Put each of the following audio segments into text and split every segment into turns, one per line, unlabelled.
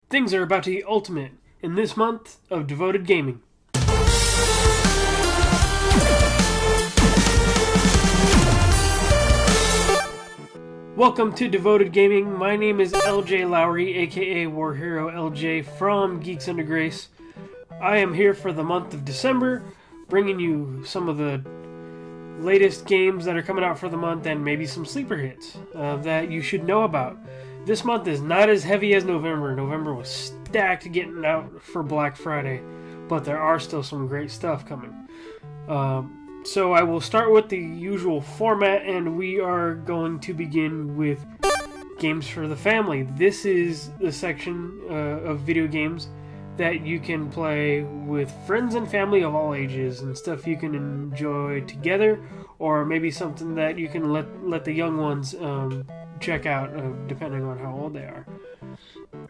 Things are about to be ultimate in this month of Devoted Gaming. Welcome to Devoted Gaming. My name is LJ Lowery, aka War Hero LJ from Geeks Under Grace. I am here for the month of December, bringing you some of the latest games that are coming out for the month and maybe some sleeper hits that you should know about. This month is not as heavy as November. November was stacked getting out for Black Friday, but there are still some great stuff coming. So I will start with the usual format, and we are going to begin with games for the family. This is the section of video games that you can play with friends and family of all ages, and stuff you can enjoy together, or maybe something that you can let the young ones check out, depending on how old they are.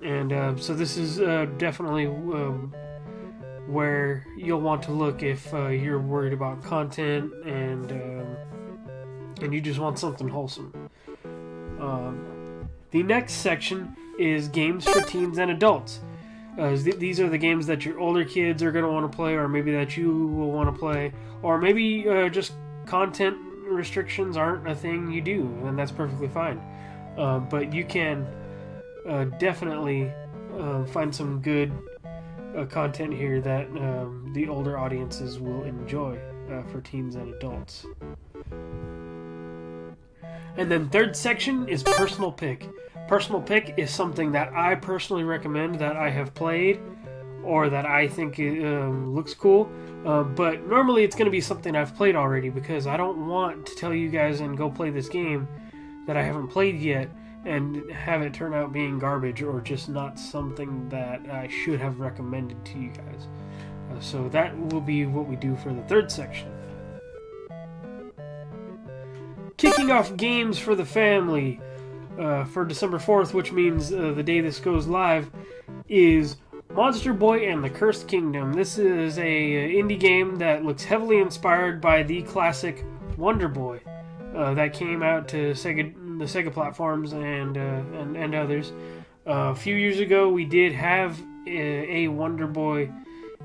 And so this is definitely where you'll want to look if you're worried about content and you just want something wholesome. The next section is games for teens and adults. These are the games that your older kids are going to want to play, or maybe that you will want to play, or maybe just content restrictions aren't a thing you do, and that's perfectly fine. But you can definitely find some good content here that the older audiences will enjoy for teens and adults. And then third section is personal pick. Personal pick is something that I personally recommend, that I have played or that I think looks cool. But normally it's going to be something I've played already, because I don't want to tell you guys and go play this game that I haven't played yet and have it turn out being garbage or just not something that I should have recommended to you guys. So that will be what we do for the third section. Kicking off games for the family for December 4th, which means the day this goes live, is Monster Boy and the Cursed Kingdom. This is a indie game that looks heavily inspired by the classic Wonder Boy that came out to the Sega platforms and others. A few years ago, we did have a Wonder Boy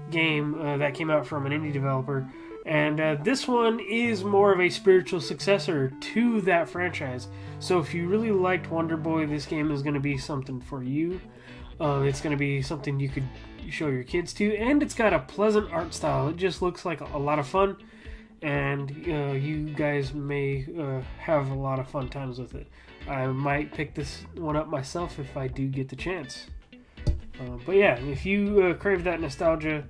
game that came out from an indie developer, and this one is more of a spiritual successor to that franchise. So if you really liked Wonder Boy, this game is going to be something for you. It's going to be something you could show your kids to, and it's got a pleasant art style. It just looks like a lot of fun, and you guys may have a lot of fun times with it. I might pick this one up myself if I do get the chance. But yeah, if you crave that nostalgia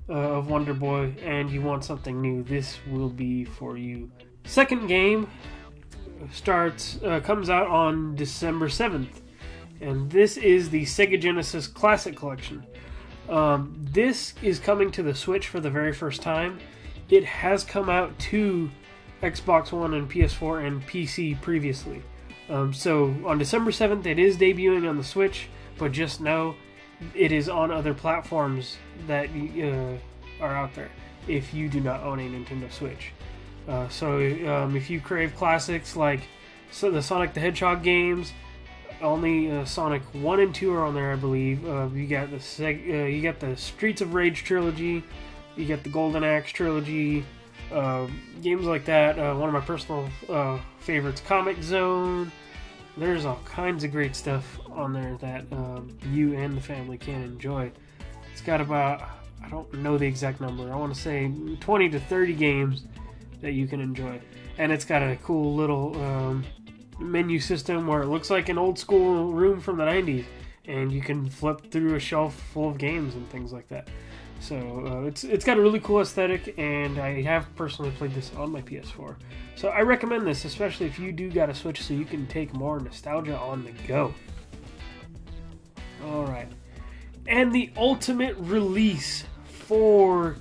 of Wonder Boy and you want something new, this will be for you. Second game comes out on December 7th, and this is the Sega Genesis Classic Collection. This is coming to the Switch for the very first time. It has come out to Xbox One and PS4 and PC previously. So on December 7th it is debuting on the Switch, but just know it is on other platforms that are out there if you do not own a Nintendo Switch. So if you crave classics like the Sonic the Hedgehog games, only Sonic 1 and 2 are on there, I believe. You got the Streets of Rage trilogy, you got the Golden Axe trilogy, games like that. One of my personal favorites, Comic Zone. There's all kinds of great stuff on there that you and the family can enjoy. It's got about, I don't know the exact number, I want to say 20 to 30 games that you can enjoy. And it's got a cool little menu system where it looks like an old school room from the 90s, and you can flip through a shelf full of games and things like that. So it's got a really cool aesthetic, and I have personally played this on my PS4. So I recommend this, especially if you do got a Switch, so you can take more nostalgia on the go. Alright. And the ultimate release for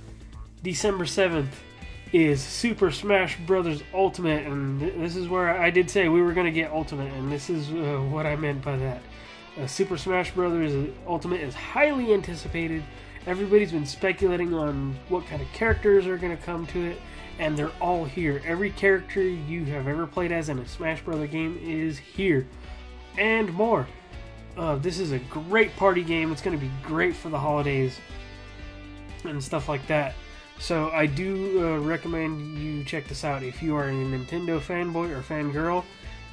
December 7th is Super Smash Bros. Ultimate, and this is where I did say we were going to get Ultimate, and this is what I meant by that. Super Smash Bros. Ultimate is highly anticipated. Everybody's been speculating on what kind of characters are going to come to it, and they're all here. Every character you have ever played as in a Smash Bros. Game is here, and more. This is a great party game. It's going to be great for the holidays and stuff like that. So I do recommend you check this out if you are a Nintendo fanboy or fangirl,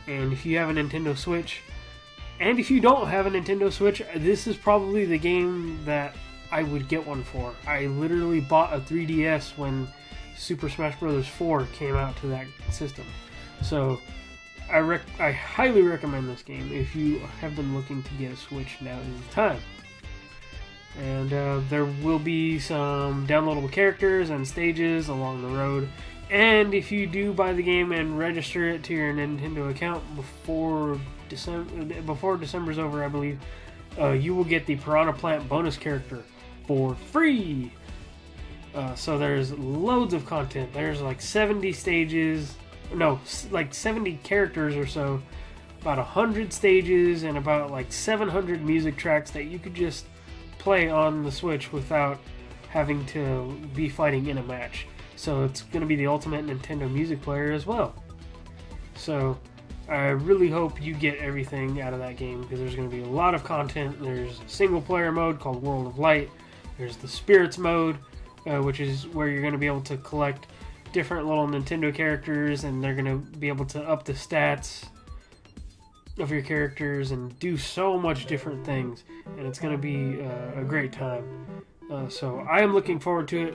and if you have a Nintendo Switch. And if you don't have a Nintendo Switch, this is probably the game that I would get one for. I literally bought a 3DS when Super Smash Bros. 4 came out to that system. So I highly recommend this game if you have been looking to get a Switch. Now is the time. And there will be some downloadable characters and stages along the road. And if you do buy the game and register it to your Nintendo account before December's over, I believe, you will get the Piranha Plant bonus character for free. So there's loads of content. There's like 70 stages, no, like 70 characters or so, about 100 stages, and about like 700 music tracks that you could just play on the Switch without having to be fighting in a match. So it's going to be the ultimate Nintendo music player as well. So I really hope you get everything out of that game, because there's going to be a lot of content. There's a single player mode called World of Light. There's the Spirits mode, which is where you're going to be able to collect different little Nintendo characters, and they're going to be able to up the stats of your characters and do so much different things, and it's going to be a great time. So I am looking forward to it.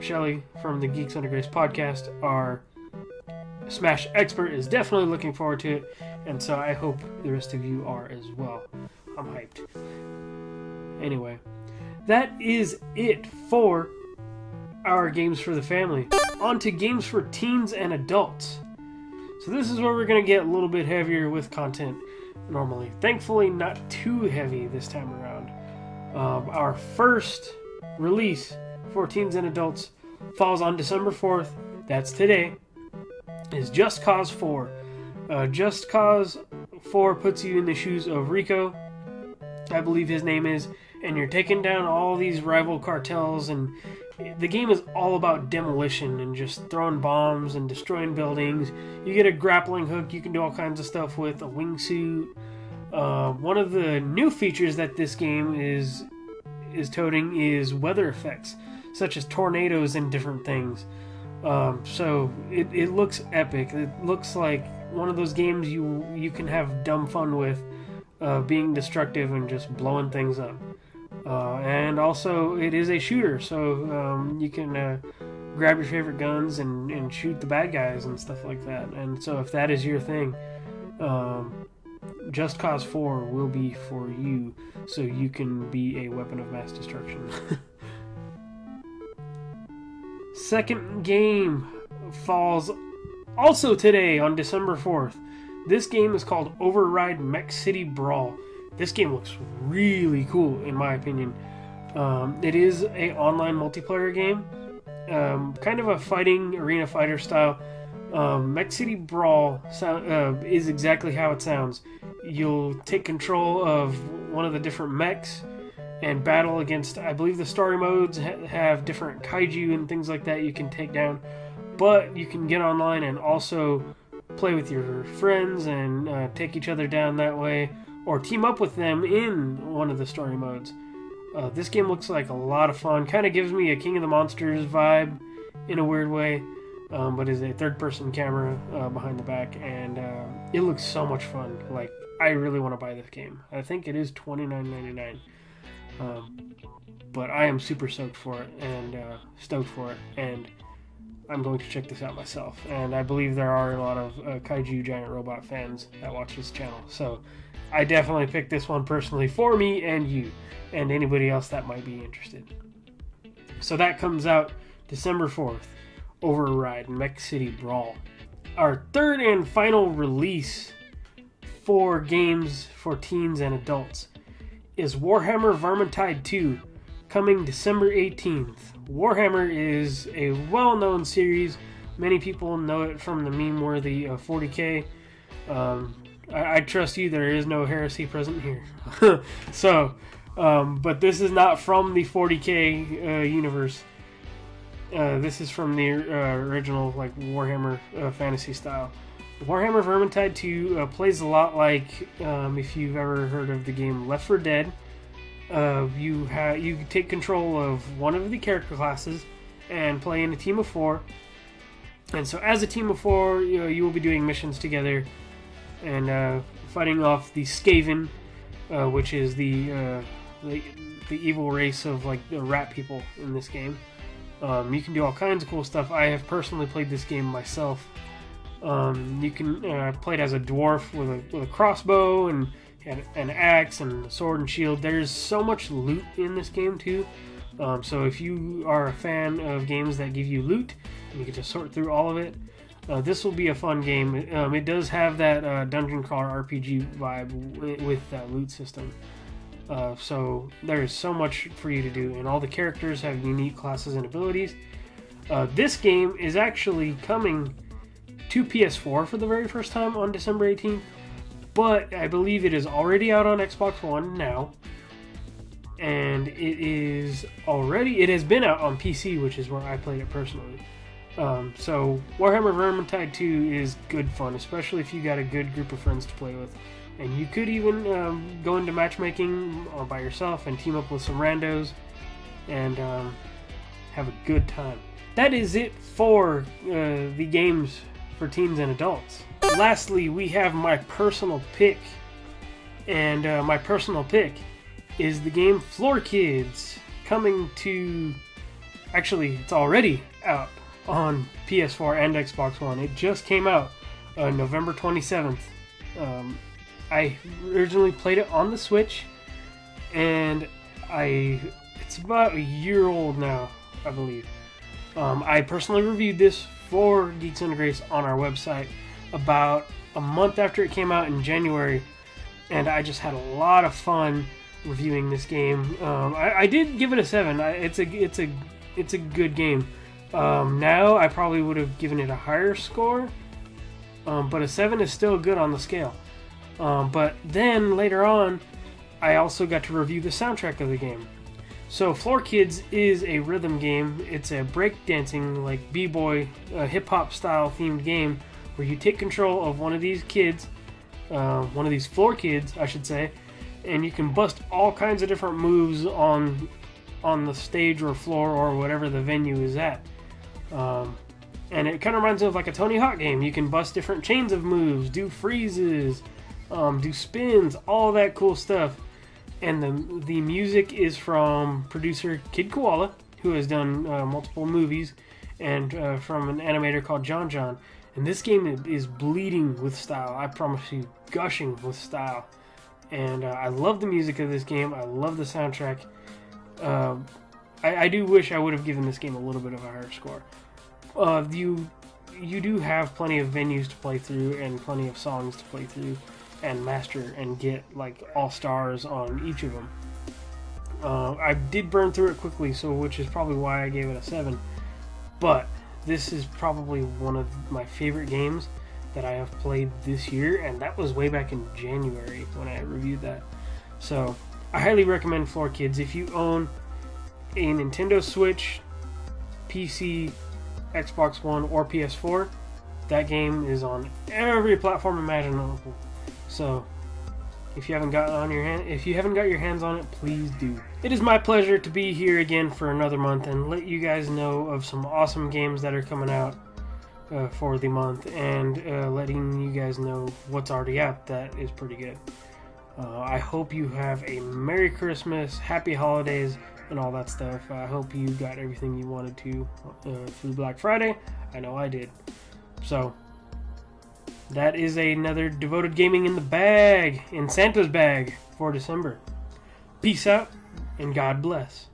Shelly from the Geeks Under Grace podcast, our Smash expert, is definitely looking forward to it, and so I hope the rest of you are as well. I'm hyped. Anyway, that is it for our games for the family. On to games for teens and adults. So this is where we're going to get a little bit heavier with content normally. Thankfully, not too heavy this time around. Our first release for teens and adults falls on December 4th. That's today. Is Just Cause 4. Just Cause 4 puts you in the shoes of Rico, I believe his name is, and you're taking down all these rival cartels, and the game is all about demolition and just throwing bombs and destroying buildings. You get a grappling hook you can do all kinds of stuff with, a wingsuit. One of the new features that this game is toting is weather effects, such as tornadoes and different things. So it looks epic. It looks like one of those games you can have dumb fun with, being destructive and just blowing things up. And also it is a shooter, so you can grab your favorite guns and shoot the bad guys and stuff like that. And so if that is your thing, Just Cause 4 will be for you, so you can be a weapon of mass destruction. Second game falls also today on December 4th. This game is called Override Mech City Brawl. This game looks really cool, in my opinion. It is an online multiplayer game, kind of a fighting arena fighter style. Mech City Brawl is exactly how it sounds. You'll take control of one of the different mechs and battle against, I believe the story modes have different kaiju and things like that you can take down. But you can get online and also play with your friends and take each other down that way, or team up with them in one of the story modes. This game looks like a lot of fun. Kind of gives me a King of the Monsters vibe in a weird way, but is a third-person camera behind the back, and it looks so much fun. Like, I really want to buy this game. I think it is $29.99, but I am super stoked for it, and I'm going to check this out myself. And I believe there are a lot of Kaiju Giant Robot fans that watch this channel, so I definitely picked this one personally for me and you, and anybody else that might be interested. So that comes out December 4th, Override Mech City Brawl. Our third and final release for games for teens and adults is Warhammer Vermintide 2, coming December 18th. Warhammer is a well-known series. Many people know it from the meme-worthy 40K. I trust you, there is no heresy present here. So, but this is not from the 40K universe. This is from the original, like, Warhammer fantasy style. Warhammer Vermintide 2 plays a lot like, if you've ever heard of the game Left 4 Dead. You take control of one of the character classes and play in a team of 4. And so as a team of 4, you will be doing missions together and fighting off the Skaven, which is the evil race of like the rat people in this game. You can do all kinds of cool stuff. I have personally played this game myself. You can play it as a dwarf with a crossbow and an axe and a sword and shield. There's so much loot in this game too. So if you are a fan of games that give you loot and you get to sort through all of it, this will be a fun game. It does have that dungeon crawler RPG vibe with that loot system. So there is so much for you to do, and all the characters have unique classes and abilities. This game is actually coming to PS4 for the very first time on December 18th, but I believe it is already out on Xbox One now, and it has been out on PC, which is where I played it personally. So Warhammer Vermintide 2 is good fun, especially if you got a good group of friends to play with, and you could even go into matchmaking by yourself and team up with some randos and have a good time. That is it for the games for teens and adults. Lastly, we have my personal pick, and my personal pick is the game Floor Kids, coming to... Actually, it's already out on PS4 and Xbox One. It just came out November 27th. I originally played it on the Switch, and it's about a year old now, I believe. I personally reviewed this for Geeks Under Grace on our website about a month after it came out in January, and I just had a lot of fun reviewing this game. I did give it a 7. It's a good game. Now I probably would have given it a higher score, but a 7 is still good on the scale. But then later on, I also got to review the soundtrack of the game. So Floor Kids is a rhythm game. It's a breakdancing, like b-boy, hip-hop style themed game where you take control of one of these kids, one of these floor kids, I should say, and you can bust all kinds of different moves on the stage or floor or whatever the venue is at. And it kind of reminds me of like a Tony Hawk game. You can bust different chains of moves, do freezes, do spins, all that cool stuff. And the music is from producer Kid Koala, who has done multiple movies, and from an animator called John John. And this game is bleeding with style. I promise you, gushing with style. And I love the music of this game. I love the soundtrack. I do wish I would have given this game a little bit of a higher score. You do have plenty of venues to play through and plenty of songs to play through and master and get like all stars on each of them. I did burn through it quickly, which is probably why I gave it a 7. But this is probably one of my favorite games that I have played this year, and that was way back in January when I reviewed that. So I highly recommend Floor Kids. If you own a Nintendo Switch, PC, Xbox One, or PS4, that game is on every platform imaginable. So if you haven't got your hands on it, please do. It is my pleasure to be here again for another month and let you guys know of some awesome games that are coming out for the month, and letting you guys know what's already out that is pretty good. I hope you have a Merry Christmas, Happy Holidays, and all that stuff. I hope you got everything you wanted to through Black Friday. I know I did. So that is another Devoted Gaming in the bag, in Santa's bag for December. Peace out, and God bless.